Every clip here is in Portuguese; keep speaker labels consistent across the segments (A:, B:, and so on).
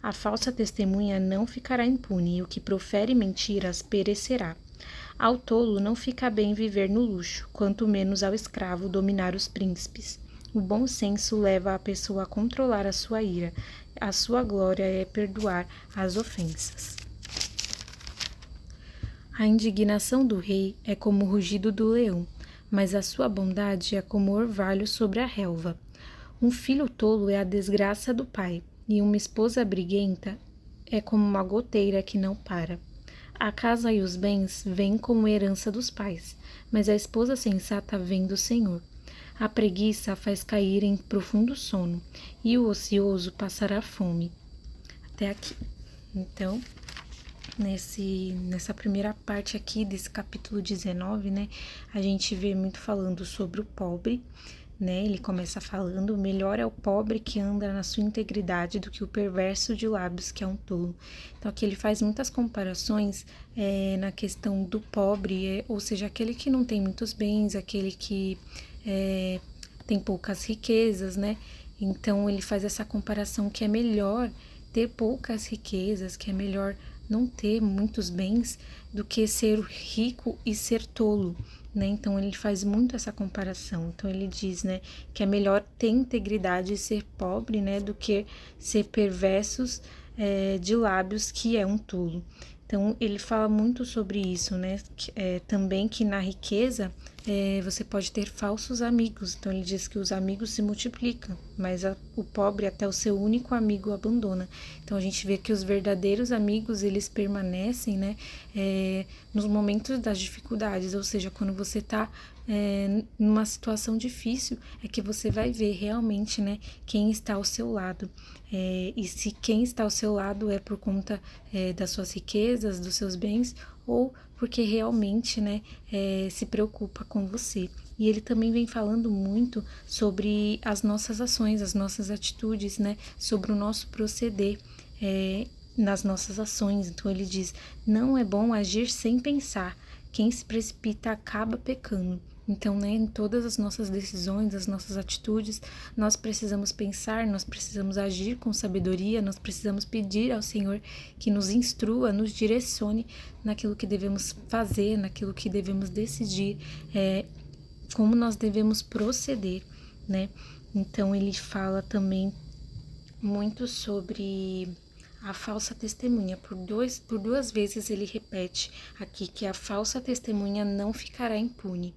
A: A falsa testemunha não ficará impune, e o que profere mentiras perecerá. Ao tolo não fica bem viver no luxo, quanto menos ao escravo dominar os príncipes. O bom senso leva a pessoa a controlar a sua ira. A sua glória é perdoar as ofensas. A indignação do rei é como o rugido do leão, mas a sua bondade é como o orvalho sobre a relva. Um filho tolo é a desgraça do pai, e uma esposa briguenta é como uma goteira que não para. A casa e os bens vêm como herança dos pais, mas a esposa sensata vem do Senhor. A preguiça faz cair em profundo sono, e o ocioso passará fome. Até aqui. Então, nessa primeira parte aqui desse capítulo 19, né, a gente vê muito falando sobre o pobre, né, ele começa falando, melhor é o pobre que anda na sua integridade do que o perverso de lábios que é um tolo. Então aqui ele faz muitas comparações na questão do pobre, ou seja, aquele que não tem muitos bens, aquele que tem poucas riquezas, né, então ele faz essa comparação que é melhor ter poucas riquezas, que é melhor não ter muitos bens do que ser rico e ser tolo, né? Então ele faz muito essa comparação. Então ele diz, né, que é melhor ter integridade e ser pobre, né, do que ser perversos de lábios, que é um tolo. Então ele fala muito sobre isso, né? Também que na riqueza você pode ter falsos amigos. Então ele diz que os amigos se multiplicam, mas o pobre até o seu único amigo abandona. Então a gente vê que os verdadeiros amigos eles permanecem, né, nos momentos das dificuldades, ou seja, quando você está numa situação difícil, é que você vai ver realmente, né, quem está ao seu lado. E se quem está ao seu lado é por conta das suas riquezas, dos seus bens, ou porque realmente, né, se preocupa com você. E ele também vem falando muito sobre as nossas ações, as nossas atitudes, né, sobre o nosso proceder nas nossas ações. Então ele diz, não é bom agir sem pensar, quem se precipita acaba pecando. Então, né, em todas as nossas decisões, as nossas atitudes, nós precisamos pensar, nós precisamos agir com sabedoria, nós precisamos pedir ao Senhor que nos instrua, nos direcione naquilo que devemos fazer, naquilo que devemos decidir, como nós devemos proceder, né? Então, ele fala também muito sobre a falsa testemunha. Por duas vezes ele repete aqui que a falsa testemunha não ficará impune,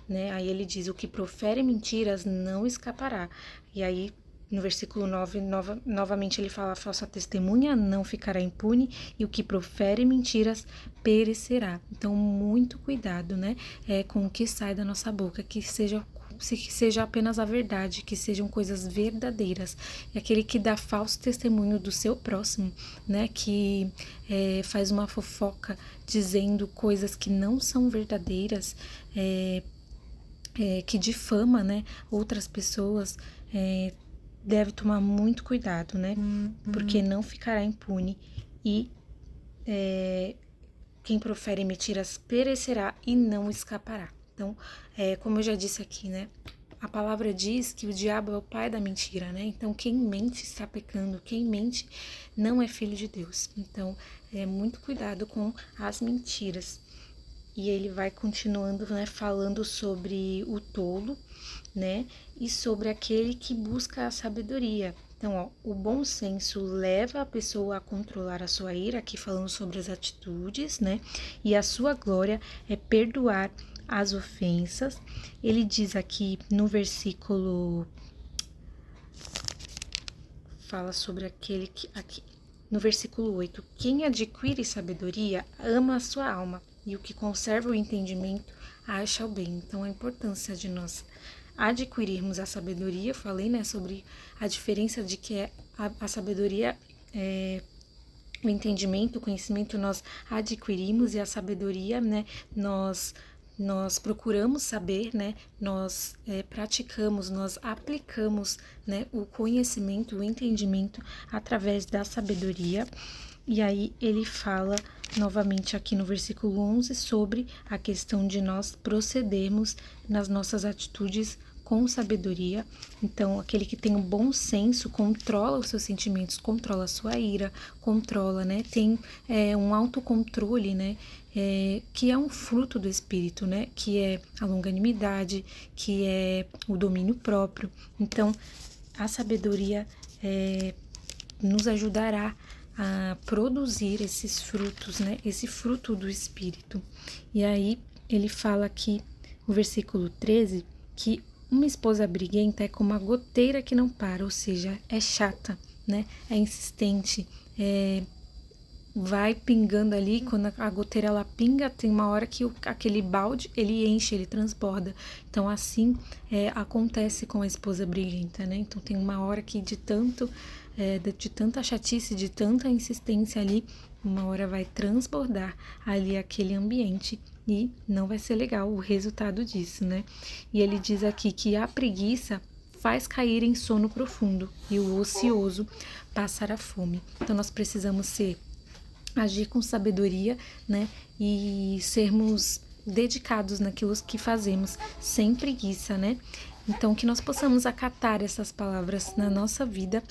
A: né? Aí ele diz, o que profere mentiras não escapará. E aí no versículo 9, novamente ele fala, a falsa testemunha não ficará impune e o que profere mentiras perecerá. Então muito cuidado, né, com o que sai da nossa boca, que seja apenas a verdade, que sejam coisas verdadeiras. E aquele que dá falso testemunho do seu próximo, né, que faz uma fofoca dizendo coisas que não são verdadeiras, que difama, né, outras pessoas, deve tomar muito cuidado, né, porque não ficará impune e quem profere mentiras perecerá e não escapará. Então, como eu já disse aqui, né, a palavra diz que o diabo é o pai da mentira, né? Então, quem mente está pecando, quem mente não é filho de Deus. Então, muito cuidado com as mentiras. E ele vai continuando, né, falando sobre o tolo, né, e sobre aquele que busca a sabedoria. Então, ó, o bom senso leva a pessoa a controlar a sua ira, aqui falando sobre as atitudes, né, e a sua glória é perdoar as ofensas. Ele diz aqui no versículo, fala sobre aquele que, aqui, no versículo 8, quem adquire sabedoria ama a sua alma, e o que conserva o entendimento acha o bem. Então, a importância de nós adquirirmos a sabedoria, falei, né, sobre a diferença de que a sabedoria, o entendimento, o conhecimento nós adquirimos, e a sabedoria, né, nós procuramos saber, né, nós praticamos, nós aplicamos, né, o conhecimento, o entendimento através da sabedoria. E aí ele fala novamente aqui no versículo 11 sobre a questão de nós procedermos nas nossas atitudes com sabedoria. Então, aquele que tem um bom senso controla os seus sentimentos, controla a sua ira, controla, né? Tem um autocontrole, né? Que é um fruto do Espírito, né? Que é a longanimidade, que é o domínio próprio. Então, a sabedoria nos ajudará a produzir esses frutos, né? Esse fruto do Espírito. E aí, ele fala aqui, no versículo 13, que uma esposa briguenta é como a goteira que não para, ou seja, é chata, né? É insistente, vai pingando ali, quando a goteira ela pinga, tem uma hora que aquele balde, ele enche, ele transborda. Então, assim, acontece com a esposa briguenta, né? Então, tem uma hora que de tanta chatice, de tanta insistência ali, uma hora vai transbordar ali aquele ambiente e não vai ser legal o resultado disso, né? E ele diz aqui que a preguiça faz cair em sono profundo e o ocioso passar a fome. Então, nós precisamos agir com sabedoria, né? E sermos dedicados naquilo que fazemos, sem preguiça, né? Então, que nós possamos acatar essas palavras na nossa vida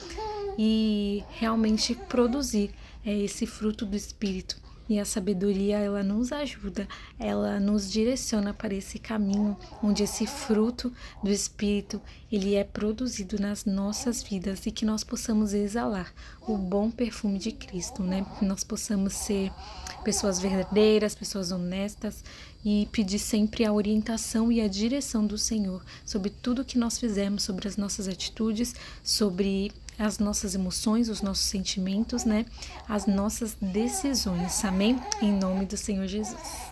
A: e realmente produzir esse fruto do Espírito. E a sabedoria, ela nos ajuda, ela nos direciona para esse caminho onde esse fruto do Espírito, ele é produzido nas nossas vidas e que nós possamos exalar o bom perfume de Cristo, né? Que nós possamos ser pessoas verdadeiras, pessoas honestas e pedir sempre a orientação e a direção do Senhor sobre tudo que nós fizermos, sobre as nossas atitudes, sobre as nossas emoções, os nossos sentimentos, né? As nossas decisões, amém? Em nome do Senhor Jesus.